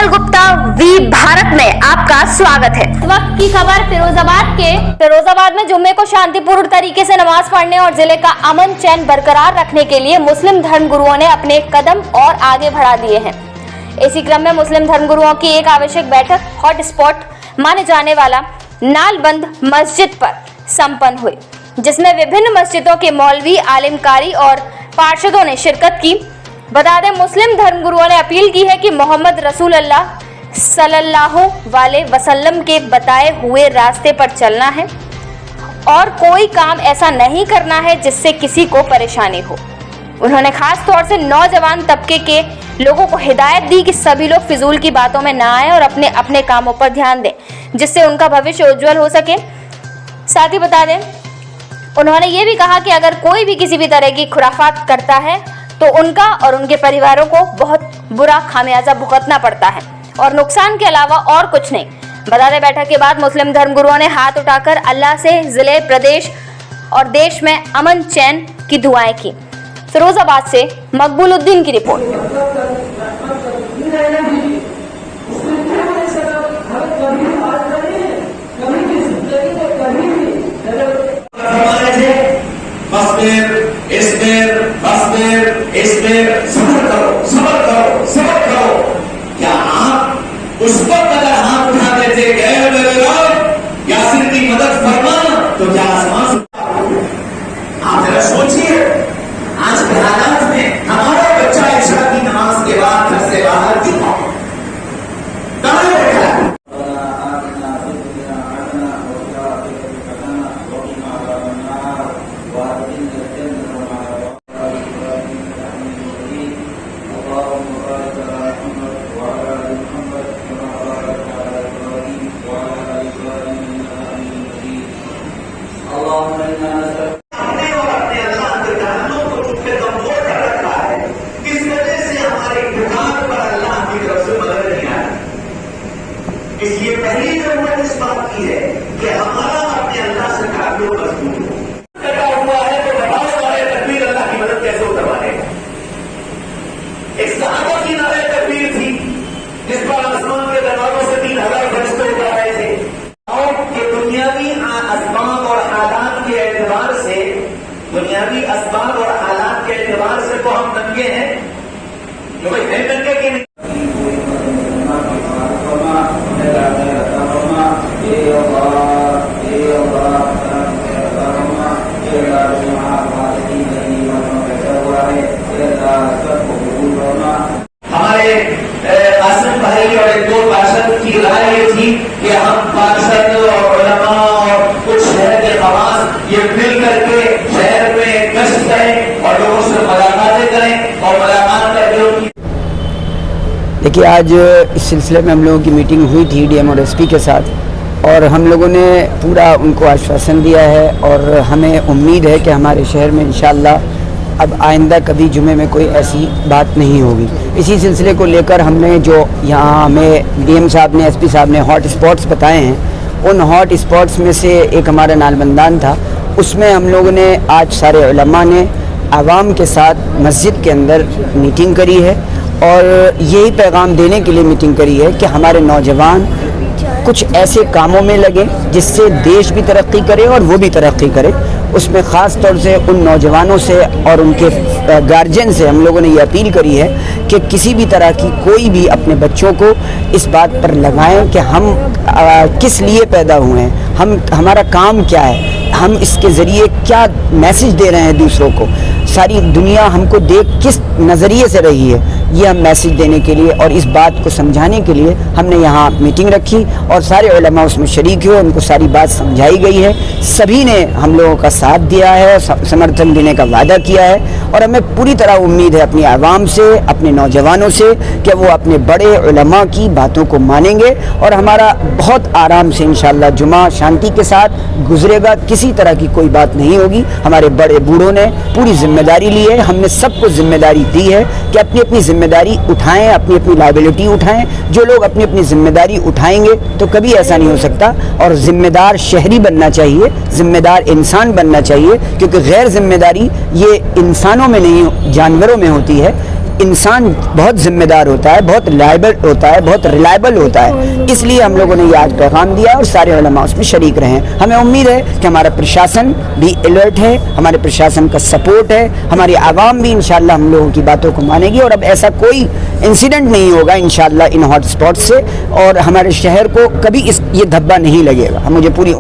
काजल Gupta we Bharat में आपका स्वागत है। इस वक्त की खबर फिरोजाबाद में जुम्मे को शांतिपूर्ण तरीके से नमाज पढ़ने और जिले का अमन चैन बरकरार रखने के लिए मुस्लिम धर्मगुरुओं ने अपने कदम और आगे बढ़ा दिए हैं। इसी क्रम में मुस्लिम धर्मगुरुओं की एक आवश्यक बैठक हॉट स्पॉट माने जाने वाला नालबंद मस्जिद पर संपन्न हुई, जिसमें विभिन्न मस्जिदों के मौलवी, आलिमकारी और पार्षदों ने शिरकत की। बता दें, मुस्लिम धर्मगुरुओं ने अपील की है कि मोहम्मद रसूल अल्लाह सल्लल्लाहु अलैहि वसल्लम के बताए हुए रास्ते पर चलना है और कोई काम ऐसा नहीं करना है जिससे किसी को परेशानी हो। उन्होंने खास तौर से नौजवान तबके के लोगों को हिदायत दी कि सभी लोग फिजूल की बातों में ना आए और अपने अपने कामों पर ध्यान दें, जिससे उनका भविष्य उज्जवल हो सके। साथ ही बता दें, उन्होंने ये भी कहा कि अगर कोई भी किसी भी तरह की खुराफात करता है तो उनका और उनके परिवारों को बहुत बुरा खामियाजा भुगतना पड़ता है और नुकसान के अलावा और कुछ नहीं। बता दें, बैठक के बाद मुस्लिम धर्मगुरुओं ने हाथ उठाकर अल्लाह से जिले, प्रदेश और देश में अमन चैन की दुआएं की। फिरोजाबाद से मकबूलुद्दीन की रिपोर्ट। सबर करो। क्या आप उस वक्त अगर हाथ उठा देते यासिर की मदद फरमाना तो क्या आसमान से? आप जरा सोचिए, आज के हालात में हमारा बच्चा इशा की नमाज के बाद घर से बाहर क्यों कहाँ बैठा है? इसलिए पहली जरूरत इस बात की है कि हमारा अपने अल्लाह से ताल्लुक मजबूत हो। लगा हुआ है तो बताओ नारे तकबीर अल्लाह की मदद कैसे उतरवाएगा? एक सहाबा की नारे तकबीर थी जिस पर आसमान के दरवाजों से 3000 फरिश्ते उतर रहे थे। और ये दुनियावी असबाब और हालात के एतबार से, दुनियावी असबाब और हालात के एतबार से तो हम नंगे हैं, जो भाई है नंगे की नहीं। हमारे आसम भाई और एक दो पार्षद की राय ये थी कि हम पार्षद और उलमा और कुछ शहर के खवास ये मिल करके शहर में गश्त करें और लोगों से मुलाकातें करें और मुलाकात करके। देखिए, आज इस सिलसिले में हम लोगों की मीटिंग हुई थी डीएम और एसपी के साथ और हम लोगों ने पूरा उनको आश्वासन दिया है और हमें उम्मीद है कि हमारे शहर में इंशाअल्लाह अब आइंदा कभी जुमे में कोई ऐसी बात नहीं होगी। इसी सिलसिले को लेकर हमने जो यहाँ हमें डीएम साहब ने, एसपी साहब ने हॉट स्पॉट्स बताए हैं, उन हॉट स्पॉट्स में से एक हमारा नालबंदान था। उसमें हम लोगों ने आज सारे उलमा ने आवाम के साथ मस्जिद के अंदर मीटिंग करी है और यही पैगाम देने के लिए मीटिंग करी है कि हमारे नौजवान कुछ ऐसे कामों में लगे जिससे देश भी तरक्की करे और वो भी तरक्की करे। उसमें ख़ास तौर से उन नौजवानों से और उनके गार्जियन से हम लोगों ने ये अपील करी है कि किसी भी तरह की कोई भी अपने बच्चों को इस बात पर लगाएं कि हम किस लिए पैदा हुए हैं, हमारा काम क्या है, हम इसके ज़रिए क्या मैसेज दे रहे हैं दूसरों को, सारी दुनिया हमको देख किस नज़रिए से रही है, ये हम मैसेज देने के लिए और इस बात को समझाने के लिए हमने यहाँ मीटिंग रखी और सारे उलमा उसमें शरीक हुए, उनको सारी बात समझाई गई है। सभी ने हम लोगों का साथ दिया है, समर्थन देने का वादा किया है और हमें पूरी तरह उम्मीद है अपनी आवाम से, अपने नौजवानों से कि वो अपने बड़े उलमा की बातों को मानेंगे और हमारा बहुत आराम से इंशाअल्लाह जुमा शांति के साथ गुजरेगा। किसी तरह की कोई बात नहीं होगी। हमारे बड़े बूढ़ों ने पूरी जिम्मेदारी ली है, हमने सबको जिम्मेदारी दी है कि अपनी अपनी जिम्मेदारी उठाएं, अपनी अपनी लायबिलिटी उठाएं। जो लोग अपनी अपनी जिम्मेदारी उठाएंगे तो कभी ऐसा नहीं हो सकता और जिम्मेदार शहरी बनना चाहिए, जिम्मेदार इंसान बनना चाहिए, क्योंकि गैर जिम्मेदारी ये इंसानों में नहीं जानवरों में होती है। इंसान बहुत जिम्मेदार होता है, बहुत लायबल होता है, बहुत रिलायबल होता है, इसलिए हम लोगों ने ये आज पैगाम दिया और सारे उलमा उसमें शरीक रहे हैं। हमें उम्मीद है कि हमारा प्रशासन भी अलर्ट है, हमारे प्रशासन का सपोर्ट है, हमारी आवाम भी इंशाअल्लाह हम लोगों की बातों को मानेगी और अब ऐसा कोई इंसिडेंट नहीं होगा इंशाअल्लाह इन हॉट स्पॉट से, और हमारे शहर को कभी ये धब्बा नहीं लगेगा। मुझे पूरी